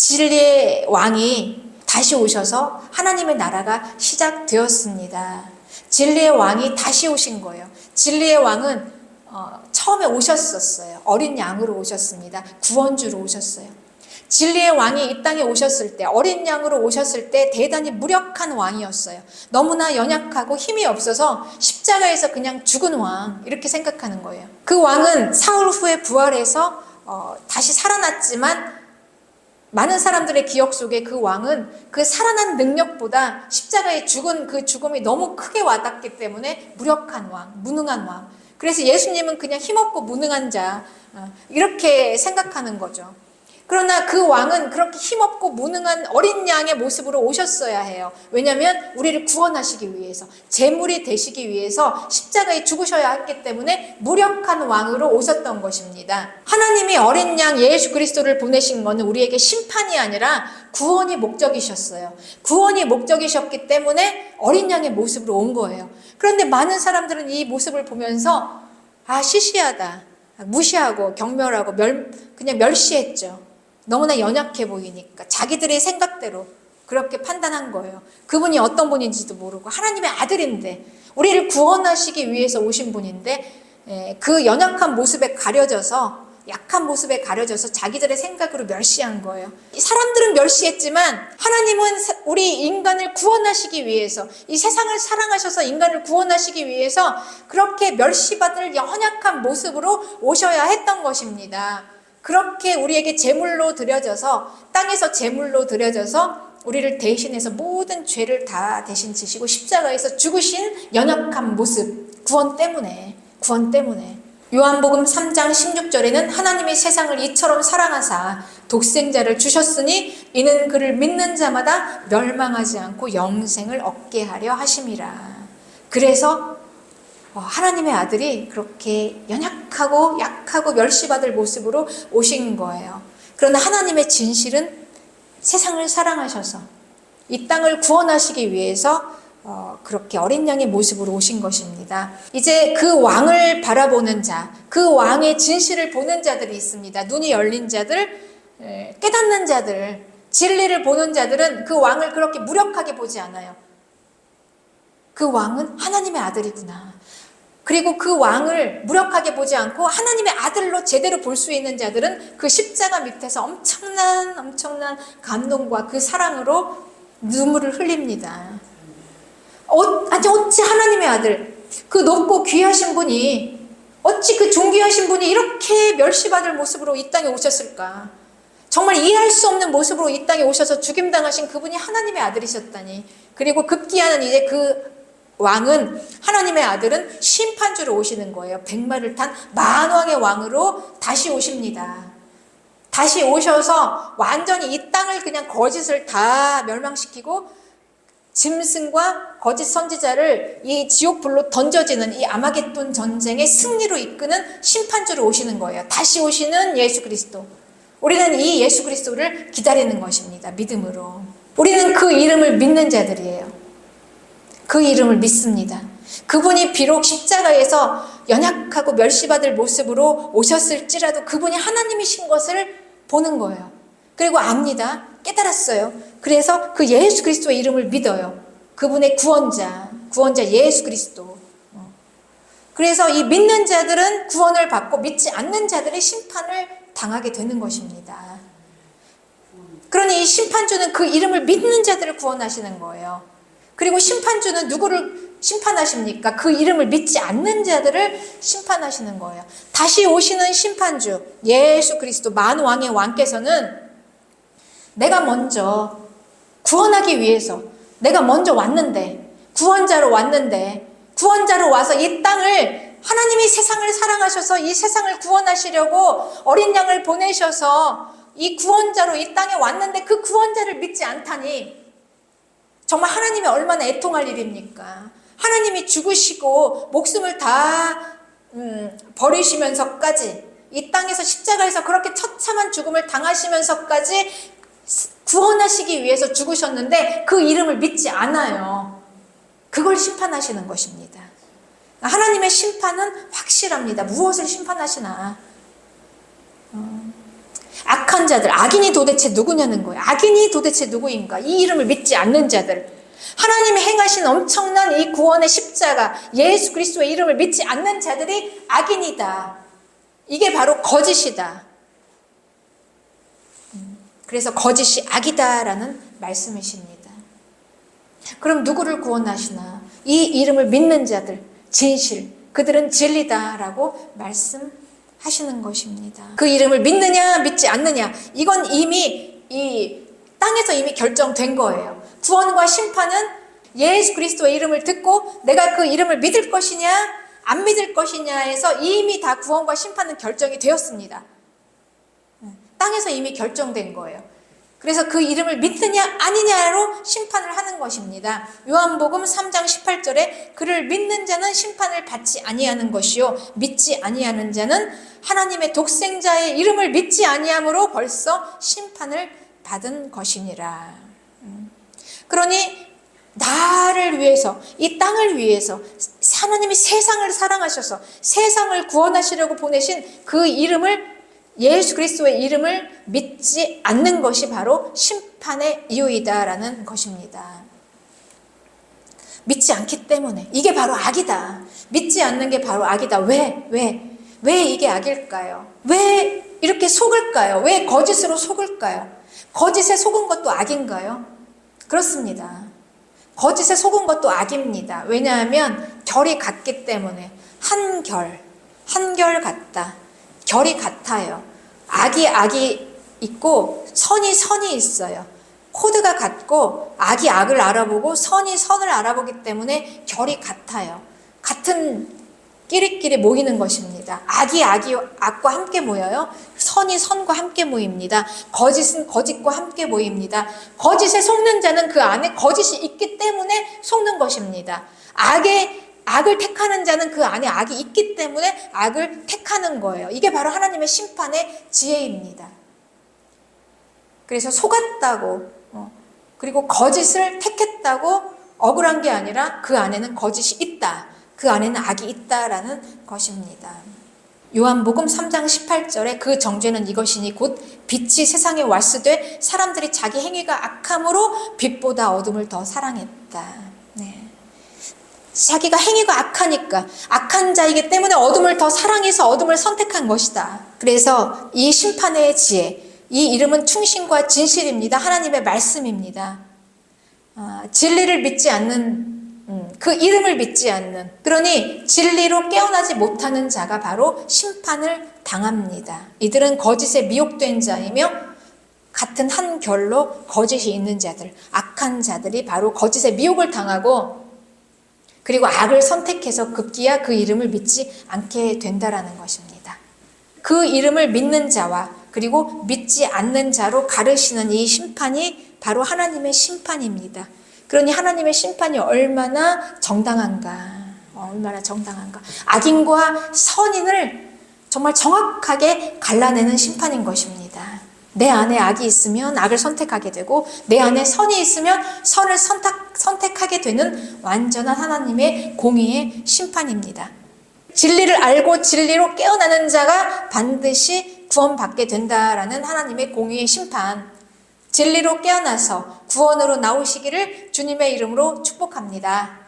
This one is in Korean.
진리의 왕이 다시 오셔서 하나님의 나라가 시작되었습니다. 진리의 왕이 다시 오신 거예요. 진리의 왕은 처음에 오셨었어요. 어린 양으로 오셨습니다. 구원주로 오셨어요. 진리의 왕이 이 땅에 오셨을 때, 어린 양으로 오셨을 때 대단히 무력한 왕이었어요. 너무나 연약하고 힘이 없어서 십자가에서 그냥 죽은 왕, 이렇게 생각하는 거예요. 그 왕은 사흘 후에 부활해서 다시 살아났지만 많은 사람들의 기억 속에 그 왕은 그 살아난 능력보다 십자가에 죽은 그 죽음이 너무 크게 와닿기 때문에 무력한 왕, 무능한 왕. 그래서 예수님은 그냥 힘없고 무능한 자, 이렇게 생각하는 거죠. 그러나 그 왕은 그렇게 힘없고 무능한 어린 양의 모습으로 오셨어야 해요. 왜냐하면 우리를 구원하시기 위해서, 제물이 되시기 위해서 십자가에 죽으셔야 했기 때문에 무력한 왕으로 오셨던 것입니다. 하나님이 어린 양 예수 그리스도를 보내신 것은 우리에게 심판이 아니라 구원이 목적이셨어요. 구원이 목적이셨기 때문에 어린 양의 모습으로 온 거예요. 그런데 많은 사람들은 이 모습을 보면서 시시하다, 무시하고 경멸하고 그냥 멸시했죠. 너무나 연약해 보이니까 자기들의 생각대로 그렇게 판단한 거예요. 그분이 어떤 분인지도 모르고 하나님의 아들인데, 우리를 구원하시기 위해서 오신 분인데 그 연약한 모습에 가려져서, 약한 모습에 가려져서 자기들의 생각으로 멸시한 거예요. 사람들은 멸시했지만 하나님은 우리 인간을 구원하시기 위해서, 이 세상을 사랑하셔서 인간을 구원하시기 위해서 그렇게 멸시받을 연약한 모습으로 오셔야 했던 것입니다. 그렇게 우리에게 제물로 드려져서, 땅에서 제물로 드려져서 우리를 대신해서 모든 죄를 다 대신 지시고 십자가에서 죽으신 연약한 모습, 구원 때문에. 요한복음 3장 16절에는 하나님이 세상을 이처럼 사랑하사 독생자를 주셨으니 이는 그를 믿는 자마다 멸망하지 않고 영생을 얻게 하려 하심이라. 그래서 하나님의 아들이 그렇게 연약하고 약하고 멸시받을 모습으로 오신 거예요. 그러나 하나님의 진실은 세상을 사랑하셔서 이 땅을 구원하시기 위해서 그렇게 어린 양의 모습으로 오신 것입니다. 이제 그 왕을 바라보는 자, 그 왕의 진실을 보는 자들이 있습니다. 눈이 열린 자들, 깨닫는 자들, 진리를 보는 자들은 그 왕을 그렇게 무력하게 보지 않아요. 그 왕은 하나님의 아들이구나. 그리고 그 왕을 무력하게 보지 않고 하나님의 아들로 제대로 볼 수 있는 자들은 그 십자가 밑에서 엄청난 감동과 그 사랑으로 눈물을 흘립니다. 어찌 하나님의 아들, 그 높고 귀하신 분이, 어찌 그 존귀하신 분이 이렇게 멸시받을 모습으로 이 땅에 오셨을까? 정말 이해할 수 없는 모습으로 이 땅에 오셔서 죽임당하신 그분이 하나님의 아들이셨다니. 그리고 급기야는 이제 그 왕은, 하나님의 아들은 심판주로 오시는 거예요. 백마를 탄 만왕의 왕으로 다시 오십니다. 다시 오셔서 완전히 이 땅을 그냥 거짓을 다 멸망시키고 짐승과 거짓 선지자를 이 지옥불로 던져지는 이 아마겟돈 전쟁의 승리로 이끄는 심판주로 오시는 거예요. 다시 오시는 예수 그리스도. 우리는 이 예수 그리스도를 기다리는 것입니다. 믿음으로. 우리는 그 이름을 믿는 자들이에요. 그 이름을 믿습니다. 그분이 비록 십자가에서 연약하고 멸시받을 모습으로 오셨을지라도 그분이 하나님이신 것을 보는 거예요. 그리고 압니다. 깨달았어요. 그래서 그 예수 그리스도의 이름을 믿어요. 그분의 구원자 예수 그리스도. 그래서 이 믿는 자들은 구원을 받고 믿지 않는 자들의 심판을 당하게 되는 것입니다. 그러니 이 심판주는 그 이름을 믿는 자들을 구원하시는 거예요. 그리고 심판주는 누구를 심판하십니까? 그 이름을 믿지 않는 자들을 심판하시는 거예요. 다시 오시는 심판주 예수 그리스도 만왕의 왕께서는 내가 먼저 구원하기 위해서, 내가 먼저 왔는데, 구원자로 와서 이 땅을, 하나님이 세상을 사랑하셔서 이 세상을 구원하시려고 어린 양을 보내셔서 이 구원자로 이 땅에 왔는데 그 구원자를 믿지 않다니 정말 하나님이 얼마나 애통할 일입니까? 하나님이 죽으시고 목숨을 다 버리시면서까지 이 땅에서 십자가에서 그렇게 처참한 죽음을 당하시면서까지 구원하시기 위해서 죽으셨는데 그 이름을 믿지 않아요. 그걸 심판하시는 것입니다. 하나님의 심판은 확실합니다. 무엇을 심판하시나? 악한 자들, 악인이 도대체 누구냐는 거예요. 악인이 도대체 누구인가? 이 이름을 믿지 않는 자들, 하나님이 행하신 엄청난 이 구원의 십자가, 예수 그리스도의 이름을 믿지 않는 자들이 악인이다. 이게 바로 거짓이다. 그래서 거짓이 악이다라는 말씀이십니다. 그럼 누구를 구원하시나? 이 이름을 믿는 자들, 진실, 그들은 진리다라고 말씀하시는 것입니다. 그 이름을 믿느냐 믿지 않느냐, 이건 이미 이 땅에서 이미 결정된 거예요. 구원과 심판은 예수 그리스도의 이름을 듣고 내가 그 이름을 믿을 것이냐 안 믿을 것이냐에서 이미 다 구원과 심판은 결정이 되었습니다. 땅에서 이미 결정된 거예요. 그래서 그 이름을 믿느냐 아니냐로 심판을 하는 것입니다. 요한복음 3장 18절에 그를 믿는 자는 심판을 받지 아니하는 것이요 믿지 아니하는 자는 하나님의 독생자의 이름을 믿지 아니함으로 벌써 심판을 받은 것이니라. 그러니 나를 위해서, 이 땅을 위해서 하나님이 세상을 사랑하셔서 세상을 구원하시려고 보내신 그 이름을, 예수 그리스도의 이름을 믿지 않는 것이 바로 심판의 이유이다라는 것입니다. 믿지 않기 때문에 이게 바로 악이다. 믿지 않는 게 바로 악이다. 왜 이게 악일까요? 왜 이렇게 속을까요? 왜 거짓으로 속을까요? 거짓에 속은 것도 악인가요? 그렇습니다. 거짓에 속은 것도 악입니다. 왜냐하면 결이 같기 때문에. 한결 같다. 결이 같아요. 악이 있고 선이 있어요. 코드가 같고 악이 악을 알아보고 선이 선을 알아보기 때문에 결이 같아요. 같은 끼리끼리 모이는 것입니다. 악이 악과 함께 모여요. 선이 선과 함께 모입니다. 거짓은 거짓과 함께 모입니다. 거짓에 속는 자는 그 안에 거짓이 있기 때문에 속는 것입니다. 악을 택하는 자는 그 안에 악이 있기 때문에 악을 택하는 거예요. 이게 바로 하나님의 심판의 지혜입니다. 그래서 속았다고 그리고 거짓을 택했다고 억울한 게 아니라 그 안에는 거짓이 있다. 그 안에는 악이 있다라는 것입니다. 요한복음 3장 18절에 그 정죄는 이것이니 곧 빛이 세상에 왔으되 사람들이 자기 행위가 악함으로 빛보다 어둠을 더 사랑했다. 네. 자기가 행위가 악하니까, 악한 자이기 때문에 어둠을 더 사랑해서 어둠을 선택한 것이다. 그래서 이 심판의 지혜, 이 이름은 충신과 진실입니다. 하나님의 말씀입니다. 진리를 믿지 않는, 그 이름을 믿지 않는, 그러니 진리로 깨어나지 못하는 자가 바로 심판을 당합니다. 이들은 거짓에 미혹된 자이며 같은 한 결로 거짓이 있는 자들, 악한 자들이 바로 거짓에 미혹을 당하고 그리고 악을 선택해서 급기야 그 이름을 믿지 않게 된다라는 것입니다. 그 이름을 믿는 자와 그리고 믿지 않는 자로 가르시는 이 심판이 바로 하나님의 심판입니다. 그러니 하나님의 심판이 얼마나 정당한가. 악인과 선인을 정말 정확하게 갈라내는 심판인 것입니다. 내 안에 악이 있으면 악을 선택하게 되고 내 안에 선이 있으면 선을 선택하게 되는 완전한 하나님의 공의의 심판입니다. 진리를 알고 진리로 깨어나는 자가 반드시 구원받게 된다라는 하나님의 공의의 심판. 진리로 깨어나서 구원으로 나오시기를 주님의 이름으로 축복합니다.